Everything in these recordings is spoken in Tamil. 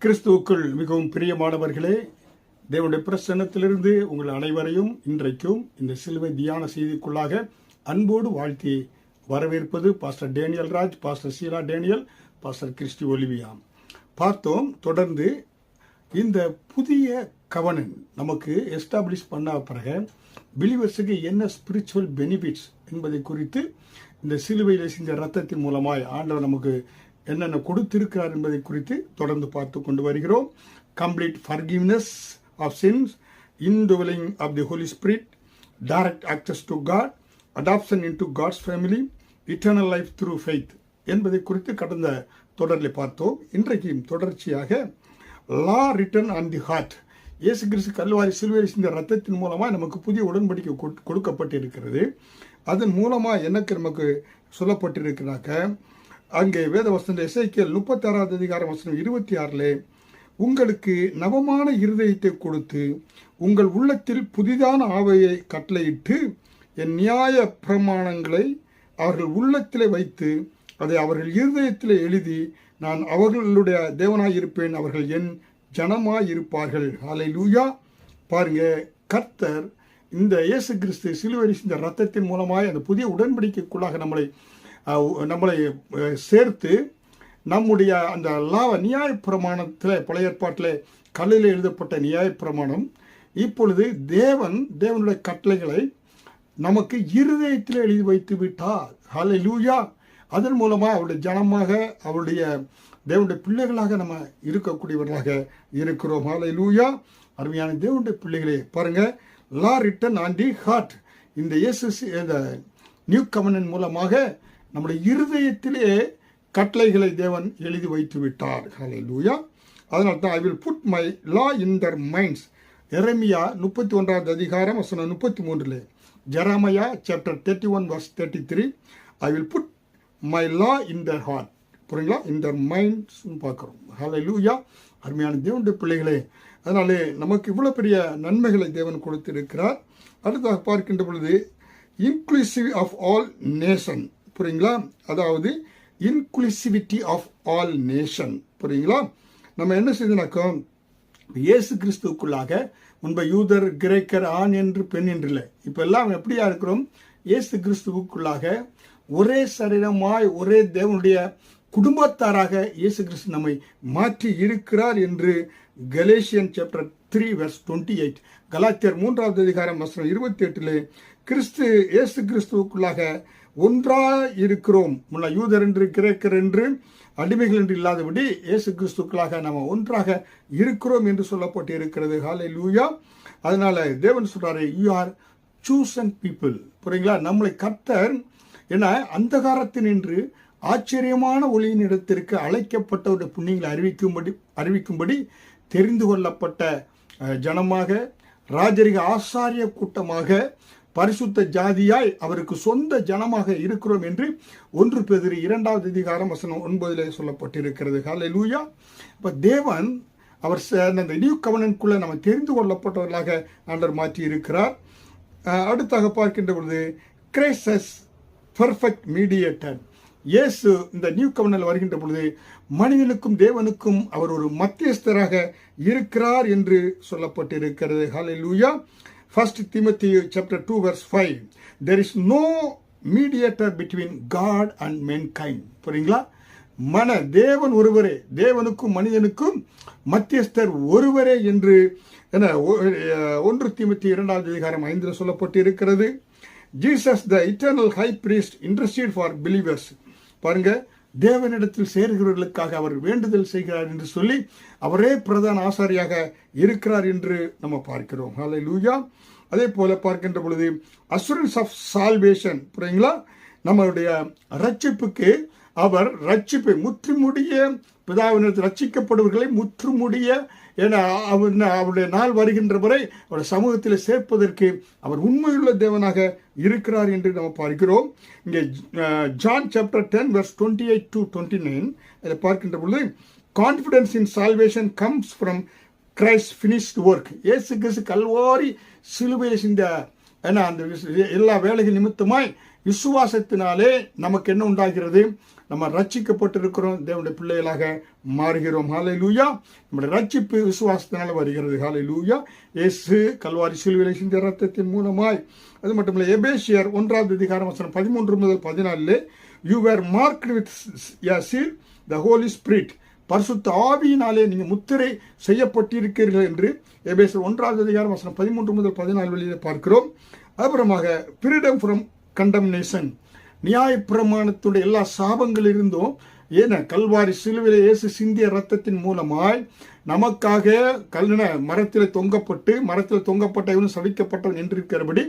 கிறிஸ்துவுக்குள் மிகவும் பிரியமானவர்களே, தேவனுடைய பிரசன்னத்திலிருந்து உங்கள் அனைவரையும் இன்றைக்கும் இந்த சிலுவை தியான செய்திக்குள்ளாக அன்போடு வாழ்த்தி வரவேற்பது pastor Daniel Raj, pastor Sheela Daniel, pastor Christy Olivia. பார்த்தோம். தொடர்ந்து இந்த புதிய கவனன் நமக்கு எஸ்டாப்ளிஷ் பண்ண பிறகு பிலீவர்ஸுக்கு என்ன ஸ்பிரிச்சுவல் பெனிஃபிட்ஸ் என்பதை குறித்து இந்த சிலுவையில் செஞ்ச ரத்தத்தின் மூலமாய் ஆண்டவர் நமக்கு என்னென்ன கொடுத்திருக்கிறார் என்பதை குறித்து தொடர்ந்து பார்த்து கொண்டு வருகிறோம். Complete forgiveness of sins, indwelling of the holy spirit, direct access to God, adoption into God's family, eternal life through faith என்பதை குறித்து கடந்த தொடரில் பார்த்தோம். இன்றைக்கு தொடர்ச்சியாக law written on the heart, இயேசு கிறிஸ்து கல்வாரி சிலுவையில் சிந்த ரத்தத்தின் மூலமாக நமக்கு புதிய உடன்படிக்கை கொடுக்கப்பட்டிருக்கிறது. அதன் மூலமாக எனக்கு நமக்கு சொல்லப்பட்டிருக்கிறாக்க, அங்கே வேதவசனம் எசேக்கியேல் 36வது அதிகாரம் வசனம் 26 உங்களுக்கு நவமான இருதயத்தை கொடுத்து உங்கள் உள்ளத்தில் புதிதான ஆவையை கட்டளையிட்டு என் நியாய பிரமாணங்களை அவர்கள் உள்ளத்திலே வைத்து அதை அவர்கள் இருதயத்திலே எழுதி நான் அவர்களுடைய தேவனாயிருப்பேன், அவர்கள் என் ஜனமாயிருப்பார்கள். ஹல்லேலூயா. பாருங்க, கர்த்தர் இந்த இயேசு கிறிஸ்து சிலுவையில் இந்த ரத்தத்தின் மூலமாய் அந்த புதிய உடன்படிக்கைக்குள்ளாக நம்மளை சேர்த்து நம்முடைய அந்த நியாய பிரமாணத்தில், பழைய ஏற்பாட்டில் கல்லில் எழுதப்பட்ட நியாய பிரமாணம் இப்பொழுது தேவனுடைய கட்டளைகளை நமக்கு இருதயத்தில் எழுதி வைத்து விட்டார். ஹல்லேலூயா. அதன் மூலமாக அவருடைய ஜனமாக, அவருடைய தேவனுடைய பிள்ளைகளாக நம்ம இருக்கக்கூடியவர்களாக இருக்கிறோம். ஹல்லேலூயா. அருமையான தேவனுடைய பிள்ளைகளே, பாருங்க, லா ரிட்டன் ஆன் தி ஹார்ட், இந்த இயேசு இந்த நியூ கவர்னன்ட் மூலமாக நம்முடைய இருதயத்திலே கட்டளைகளை தேவன் எழுதி வைத்து விட்டார். ஹல்லேலூயா. அதனால தான் I will put my law in their minds, எரேமியா 31வது அதிகாரம் வசனம் 33, Jeremiah chapter 31 verse 33, I will put my law in their heart. புரியுங்களா? இன் தர் மைண்ட்ஸ் பார்க்குறோம். ஹல்லேலூயா. அருமையான தேவனுடைய பிள்ளைகளே, அதனாலே நமக்கு இவ்வளோ பெரிய நன்மைகளை தேவன் கொடுத்திருக்கிறார். அடுத்ததாக பார்க்கின்ற பொழுது இன்க்ளூசிவ் ஆஃப் ஆல் நேஷன். புரியுங்களா? அதாவது இன்க்ளூசிவிட்டி ஆஃப் ஆல் நேஷன். புரியுங்களா? நம்ம என்ன செய்தோம்னாக்கா, இயேசு கிறிஸ்துவுக்குள்ளாக முன்பு யூதர், கிரேக்கர், ஆண் என்று பெண் என்று இல்லை. இப்போ எல்லாம் எப்படியா இருக்கிறோம்? இயேசு கிறிஸ்துவுக்குள்ளாக ஒரே சரீரமாய் ஒரே தேவனுடைய குடும்பத்தாராக இயேசு கிறிஸ்து நம்மை மாற்றி இருக்கிறார் என்று கலேசியன் சாப்டர் 3 verse 28, கலாத்தியர் 3வது அதிகாரம் வசனம் 28 கிறிஸ்து இயேசு கிறிஸ்துவுக்குள்ளாக ஒன்றாக இருக்கிறோம். முன்ன யூதர் என்று, கிரேக்கர் என்று, அடிமைகள் என்று இல்லாதபடி இயேசு கிறிஸ்துக்களாக நம்ம ஒன்றாக இருக்கிறோம் என்று சொல்லப்பட்டு இருக்கிறது. ஹல்லேலூயா. அதனால தேவன் சொல்றாரு, யூ ஆர் சூசன் பீப்புள். புரியுங்களா? நம்மளை கர்த்தர் ஏன்னா அந்தகாரத்தினின்று ஆச்சரியமான ஒளியின் இடத்திற்கு அழைக்கப்பட்டவருடைய புண்ணியங்களை அறிவிக்கும்படி தெரிந்து கொள்ளப்பட்ட ஜனமாக, ராஜரிக ஆசாரிய கூட்டமாக, பரிசுத்த ஜாதியாய் அவருக்கு சொந்த ஜனமாக இருக்கிறோம் என்று 1 பேதுரு 2வது அதிகாரம் வசனம் 9 சொல்லப்பட்டிருக்கிறது. ஹல்லேலூயா. இப்போ தேவன் அவர் அந்த நியூ கவர்னன்ட்குள்ள நம்ம தெரிந்து கொள்ளப்பட்டவர்களாக ஆண்டவர் மாற்றி இருக்கிறார். அடுத்தாக பார்க்கின்ற பொழுது கிரைஸ்ட் பெர்ஃபெக்ட் மீடியேட்டர், இயேசு இந்த நியூ கவர்னன்ட் வருகின்ற பொழுது மனிதனுக்கும் தேவனுக்கும் அவர் ஒரு மத்தியஸ்தராக இருக்கிறார் என்று சொல்லப்பட்டிருக்கிறது. ஹல்லேலூயா. 1 Timothy chapter 2 verse 5, there is no mediator between God and mankind. புரியுங்களா? தேவன் ஒருவரே, தேவனுக்கும் மனிதனுக்கும் மத்தியஸ்தர் ஒருவரே என்று 1 Timothy 2வது அதிகாரம் 5 சொல்லப்பட்டு இருக்கிறது. Jesus the eternal high priest intercede for believers. பாருங்க, தேவனிடத்தில் சேர்கிறவர்களுக்காக அவர் வேண்டுதல் செய்கிறார் என்று சொல்லி அவரே பிரதான ஆசாரியாக இருக்கிறார் என்று நம்ம பார்க்கிறோம். ஹல்லேலூயா. அதே போல பார்க்கின்ற பொழுது அஷூரன்ஸ் ஆஃப் சால்வேஷன். புரியுங்களா? நம்மளுடைய ரட்சிப்புக்கு அவர் ரட்சிப்பை முற்றுமுடிய பிதாவினிடத்தில் ரட்சிக்கப்படுவர்களை முற்றுமுடிய அவருடைய நாள் வருகின்ற வரை அவருடைய சமூகத்தில் சேர்ப்பதற்கு அவர் உண்மையுள்ள தேவனாக இருக்கிறார் என்று நம்ம பார்க்கிறோம். இங்கே ஜான் சாப்டர் 10 verse 28 to 29 இதை பார்க்கின்ற பொழுது confidence in salvation comes from Christ finished work. இயேசு கிறிஸ்து கல்வாரி சிலுவையில் செஞ்ச அந்த எல்லா வேலைகள் நிமித்தமாய் விசுவாசத்தினாலே நமக்கு என்ன உண்டாகிறது? நம்ம ரட்சிக்கப்பட்டிருக்கிறோம், தேவனுடைய பிள்ளைகளாக மாறுகிறோம். ஹல்லேலூயா. நம்முடைய ரட்சிப்பு விசுவாசத்தினால வருகிறது. ஹல்லேலூயா. இயேசு கல்வாரி சிலுவையில் சிந்திய இரத்தத்தின் மூலமாய். அது மட்டுமல்ல, எபேசியர் 1:13 முதல் 14, you were marked with a seal the holy spirit, பரிசுத்த ஆவியினாலே நீங்கள் முத்திரை செய்யப்பட்டிருக்கிறீர்கள் என்று எபேசியர் 1:13 முதல் 14 வெளியே பார்க்கிறோம். அப்புறமாக ஃப்ரீடம் ஃப்ரம் கண்டம்னேஷன், நியாயப்பிரமாணத்துடைய எல்லா சாபங்கள் இருந்தும் கல்வாரி சிலுவையிலே இயேசு சிந்திய இரத்தத்தின் மூலமாய் நமக்காக மரத்தில் தொங்கப்பட்டவனும் சவிக்கப்பட்டவன் என்றிருக்கிறபடி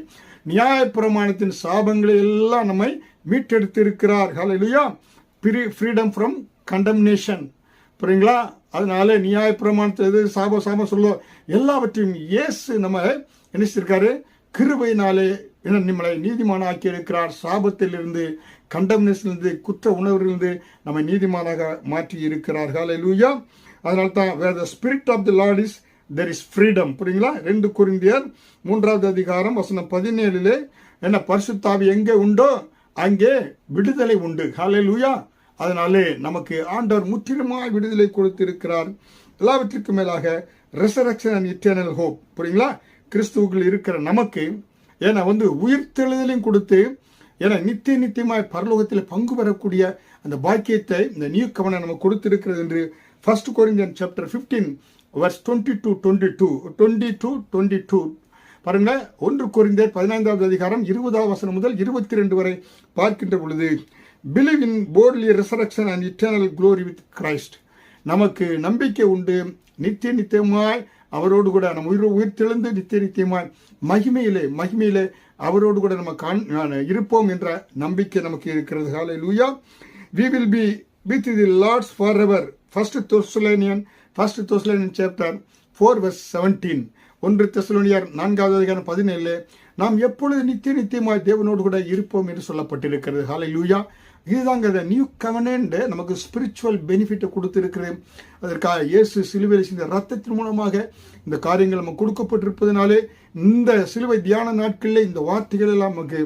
நியாயப்பிரமாணத்தின் சாபங்களை எல்லாம் நம்மை மீட்டெடுத்திருக்கிறார். ஹல்லேலூயா. Freedom from condemnation. புரியுங்களா? அதனால நியாயப்பிரமாணத்தில் எது சாபம் சொல்லும் எல்லாவற்றையும் இயேசு நம்ம நினைச்சிருக்காரு. கிருபையினாலே நம்மளை நீதிமான ஆக்கி இருக்கிறார். சாபத்திலிருந்து, கண்டம்னேஷனிலிருந்து, குற்ற உணர்விலிருந்து நம்மை நீதிமானாக மாற்றி இருக்கிறார். ஹல்லேலூயா. அதனால தான் where the spirit of the Lord is there is freedom. புரியுங்களா? 2 கொரிந்தியர் 3:17 என்ன பரிசுத்த ஆவி எங்கே உண்டோ அங்கே விடுதலை உண்டு. ஹல்லேலூயா. அதனாலே நமக்கு ஆண்டவர் முற்றிலுமாய் விடுதலை கொடுத்திருக்கிறார். எல்லாவற்றிற்கும் மேலாக ரெசரக்ஷன் அண்ட் இட்டர்னல் ஹோப். புரியுங்களா? கிறிஸ்துவுக்குள் இருக்கிற நமக்கு உயிர்த்தெழுதலையும் கொடுத்து நித்தியமாய் பரலோகத்தில் பங்கு பெறக்கூடிய அந்த பாக்கியத்தை இந்த நியூ கவர்னன்ட் நமக்கு கொடுத்திருக்கிறது என்று 1 Corinthians chapter 15 verse 22 பாருங்க. 1 கொரிந்தியர் 15:20 முதல் 22 வரை பார்க்கின்ற பொழுது, believe in bodily resurrection and eternal glory with Christ. நமக்கு நம்பிக்கை உண்டு, நித்தியமாய் அவரோடு கூட நம்ம உயிர்த்தெழுந்து நித்தியமாய் மகிமையிலே அவரோடு கூட நம்ம இருப்போம் என்ற நம்பிக்கை நமக்கு இருக்கிறது. ஹல்லேலூயா. we will be with the Lord forever. 1 Thessalonians chapter 4 verse 17. 1 தெசலோனியர் 4:17 நாம் எப்பொழுது நித்தியமாய் தேவனோடு கூட இருப்போம் என்று சொல்லப்பட்டிருக்கிறது. ஹல்லேலூயா. இதுதாங்க நியூ கவர்னன்ட் நமக்கு ஸ்பிரிச்சுவல் பெனிஃபிட்டை கொடுத்திருக்கிறது. அதற்காக இயேசு சிலுவையில் சிந்திய இரத்தத்தின் மூலமாக இந்த காரியங்கள் நமக்கு கொடுக்கப்பட்டிருப்பதனாலே இந்த சிலுவை தியான நாட்களில் இந்த வார்த்தைகள் எல்லாம் நமக்கு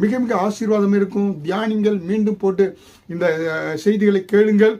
மிக மிக ஆசீர்வாதம் இருக்கும். தியானிங்கள், மீண்டும் போட்டு இந்த செய்திகளை கேளுங்கள்.